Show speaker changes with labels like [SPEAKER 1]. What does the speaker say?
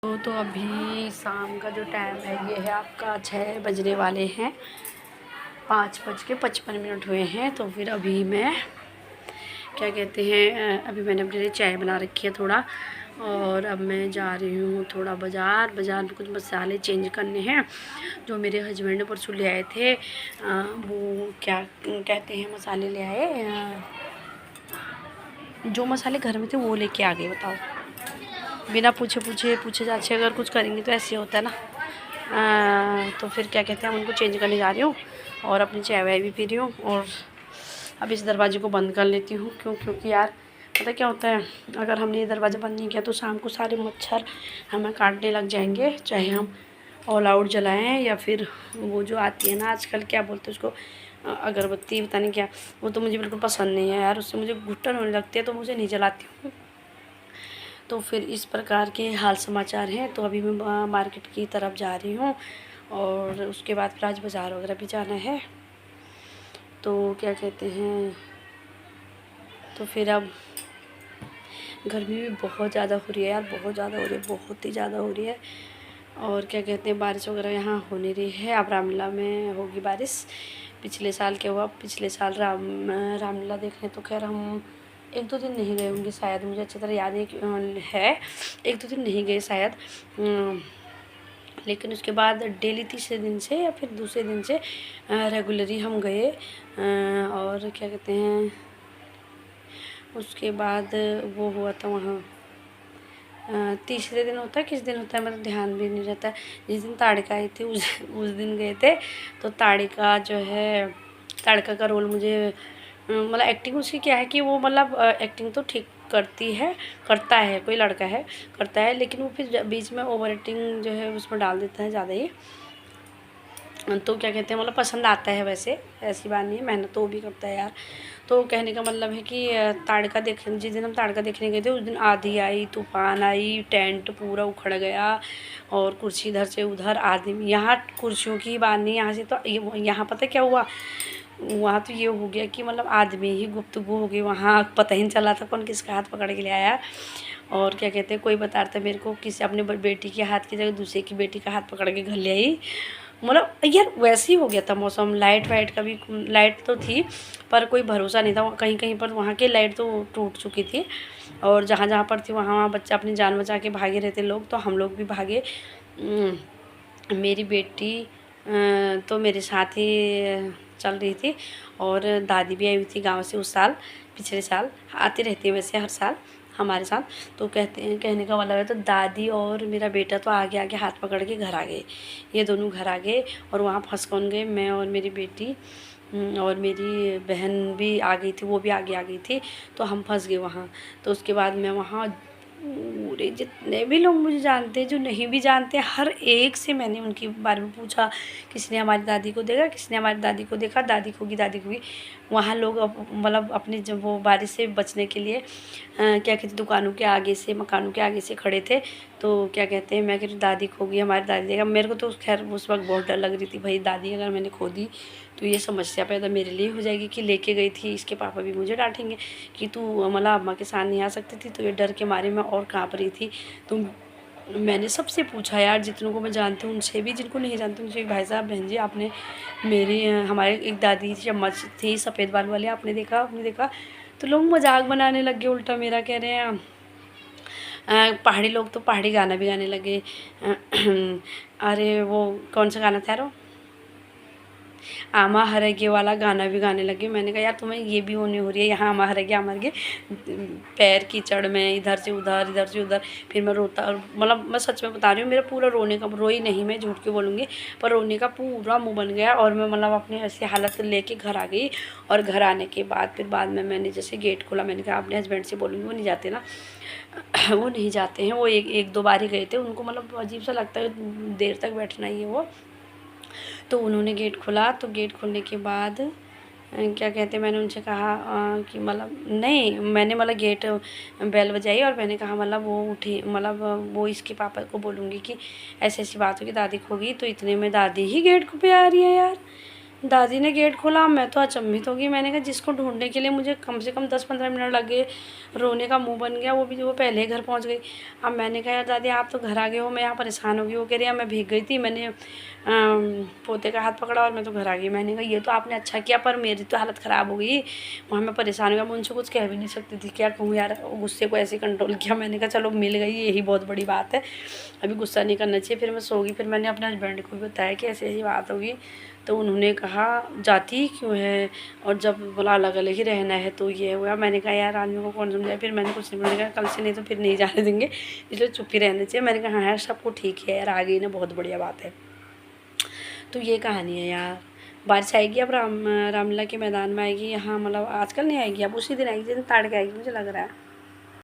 [SPEAKER 1] तो अभी शाम का जो टाइम है ये है आपका 6 बजने वाले हैं। 5:55 हुए हैं। तो फिर अभी मैं क्या कहते हैं, अभी मैंने अपने लिए चाय बना रखी है थोड़ा, और अब मैं जा रही हूँ थोड़ा बाज़ार में कुछ मसाले चेंज करने हैं जो मेरे हस्बैंड ने परसों ले आए थे। वो क्या कहते हैं, मसाले ले आए, जो मसाले घर में थे वो लेके आ गए। बताओ, बिना पूछे जाचे अगर कुछ करेंगे तो ऐसे होता है ना। तो फिर क्या कहते हैं, हम उनको चेंज करने जा रही हूँ और अपनी चाय वाय भी पी रही हूँ। और अब इस दरवाजे को बंद कर लेती हूँ, क्योंकि यार पता क्या होता है, अगर हमने ये दरवाज़ा बंद नहीं किया तो शाम को सारे मच्छर हमें काटने लग जाएंगे, चाहे हम ऑल आउट जलाएं या फिर वो जो आती है ना आजकल, क्या बोलते हैं उसको, अगरबत्ती, पता नहीं क्या, वो तो मुझे बिल्कुल पसंद नहीं है यार, उससे मुझे घुटन होने लगती है, तो मुझे नहीं जलाती हूँ। तो फिर इस प्रकार के हाल समाचार हैं। तो अभी मैं मार्केट की तरफ जा रही हूँ और उसके बाद फिर आज बाज़ार वगैरह भी जाना है। तो क्या कहते हैं, तो फिर अब गर्मी भी बहुत ज़्यादा हो रही है यार, बहुत ज़्यादा हो रही है, बहुत ही ज़्यादा हो रही है। और क्या कहते हैं, बारिश वगैरह यहाँ हो नहीं रही है। अब रामलीला में होगी बारिश। पिछले साल क्या हुआ, पिछले साल रामलीला देखने तो खैर हम 1-2 दिन नहीं गए होंगे शायद, मुझे अच्छी तरह याद है 1-2 दिन नहीं गए शायद। लेकिन उसके बाद डेली तीसरे दिन से या फिर दूसरे दिन से रेगुलरली हम गए। और क्या कहते हैं, उसके बाद वो हुआ था वहाँ, तीसरे दिन होता है, किस दिन होता है मतलब ध्यान भी नहीं रहता है। जिस दिन ताड़िका आई थी उस दिन गए थे। तो ताड़िका जो है, ताड़िका का रोल मुझे मतलब एक्टिंग उसकी क्या है कि वो मतलब एक्टिंग तो ठीक करता है, कोई लड़का है करता है, लेकिन वो फिर बीच में ओवर एक्टिंग जो है उसमें डाल देता है ज़्यादा ही। तो क्या कहते हैं, मतलब पसंद आता है, वैसे ऐसी बात नहीं है, मेहनत तो वो भी करता है यार। तो कहने का मतलब है कि ताड़का देखने, जिस दिन हम ताड़का देखने गए थे उस दिन आंधी आई, तूफान आई, टेंट पूरा उखड़ गया और कुर्सी इधर से उधर, आदमी, यहाँ कुर्सियों की बात नहीं, यहाँ से तो यहाँ पता क्या हुआ, वहाँ तो ये हो गया कि मतलब आदमी ही गुफ्तगू हो गई वहाँ, पता ही नहीं चला था कौन किसका हाथ पकड़ के ले आया। और क्या कहते हैं, कोई बता रहा था मेरे को, किसी अपने बेटी के हाथ की जगह दूसरे की बेटी का हाथ पकड़ के घर ले आई। मतलब यार वैसे ही हो गया था मौसम। लाइट वाइट का भी, लाइट तो थी पर कोई भरोसा नहीं था, कहीं कहीं पर वहाँ की लाइट तो टूट चुकी थी, और जहाँ जहाँ पर थी वहाँ वहाँ बच्चा अपनी जान बचा के भागे रहते लोग, तो हम लोग भी भागे। मेरी बेटी तो मेरे साथ ही चल रही थी, और दादी भी आई हुई थी गांव से उस साल, पिछले साल आती रहती है वैसे हर साल हमारे साथ। तो कहने का मतलब है, तो दादी और मेरा बेटा तो आगे आगे हाथ पकड़ के घर आ गए, ये दोनों घर आ गए, और वहाँ फंस कौन गए, मैं और मेरी बेटी, और मेरी बहन भी आ गई थी, वो भी आगे आ गई थी, तो हम फंस गए वहाँ। तो उसके बाद मैं वहाँ पूरे जितने भी लोग मुझे जानते हैं, जो नहीं भी जानते, हर एक से मैंने उनके बारे में पूछा, किसने हमारी दादी को देखा, किसने हमारी दादी को देखा, दादी को होगी। वहाँ लोग मतलब अपनी जब वो बारिश से बचने के लिए क्या कहते, दुकानों के आगे से, मकानों के आगे से खड़े थे। तो क्या कहते हैं, मैं कह रही दादी खो गई, हमारी दादी देखा। मेरे को तो खैर उस वक्त बहुत डर लग रही थी, भाई दादी अगर मैंने खो दी तो ये समस्या पैदा मेरे लिए हो जाएगी कि लेके गई थी, इसके पापा भी मुझे डांटेंगे कि तू मतलब अम्मा के साथ नहीं आ सकती थी। तो ये डर के मारे मैं और काँप रही थी। तो मैंने सबसे पूछा यार, जितनों को मैं जानती हूँ उनसे भी, जिनको नहीं जानती उनसे, भाई साहब बहन जी आपने मेरी हमारे एक दादी थी, अम्मा थी सफ़ेद बाल वाली, आपने देखा। तो लोग मजाक बनाने लगे उल्टा मेरा, कह रहे हैं पहाड़ी लोग तो पहाड़ी गाना भी गाने लगे। अरे वो कौन सा गाना था यार, आमा हरगे वाला गाना भी गाने लगे। मैंने कहा यार तुम्हें ये भी होनी हो रही है, यहाँ आमा हरगे पैर कीचड़ में, इधर से उधर। फिर मैं रोता, मतलब मैं सच में बता रही हूँ, मेरा पूरा रोने का, रोई नहीं मैं, झूठ क्यों बोलूँगी, पर रोने का पूरा मुँह बन गया, और मैं मतलब अपनी ऐसी हालत लेके घर आ गई। और घर आने के बाद फिर बाद में मैंने जैसे गेट खोला, मैंने कहा अपने हस्बैंड से बोलूँगी, वो नहीं जाते ना, वो नहीं जाते हैं, वो एक दो बार ही गए थे, उनको मतलब अजीब सा लगता है देर तक बैठना ही है वो। तो उन्होंने गेट खोला, तो गेट खोलने के बाद क्या कहते हैं, मैंने उनसे कहा कि मतलब नहीं, मैंने मतलब गेट बेल बजाई, और मैंने कहा मतलब वो उठी, मतलब वो इसके पापा को बोलूँगी कि ऐसी ऐसी बात होगी, दादी खो गई। तो इतने में दादी ही गेट पे आ रही है यार, दादी ने गेट खोला, मैं तो अचंभित हो गई। मैंने कहा जिसको ढूंढने के लिए मुझे कम से कम 10-15 मिनट लगे, रोने का मुंह बन गया, वो पहले ही घर पहुंच गई। अब मैंने कहा यार दादी आप तो घर आ गए हो, मैं यहाँ परेशान हो गई। वो कह रही है मैं भीग गई थी, मैंने पोते का हाथ पकड़ा और मैं तो घर आ गई। मैंने कहा ये तो आपने अच्छा किया, पर मेरी तो हालत ख़राब हो गई, वहाँ मैं परेशान हो गया। मैं उनसे कुछ कह भी नहीं सकती थी, क्या कहूँ यार, गुस्से को ऐसे कंट्रोल किया। मैंने कहा चलो मिल गई, यही बहुत बड़ी बात है, अभी गुस्सा नहीं करना चाहिए। फिर मैं सो गई। फिर मैंने अपने हस्बैंड को भी बताया कि ऐसी ऐसी बात होगी, तो उन्होंने कहा जाती क्यों है, और जब बोला अलग अलग ही रहना है तो ये हुआ। मैंने कहा यार आदमी को कौन समझाए। फिर मैंने कुछ नहीं, मैंने कहा कल से नहीं तो फिर नहीं जाने देंगे, इसलिए चुप ही रहना चाहिए। मैंने कहा हाँ यार सबको ठीक है यार, आ गई ना, बहुत बढ़िया बात है। तो ये कहानी है यार। बारिश आएगी अब रामलीला के मैदान में आएगी, यहाँ मतलब आजकल नहीं आएगी, अब उसी दिन आएगी जिस दिन ताड़ के आएगी, मुझे लग रहा है।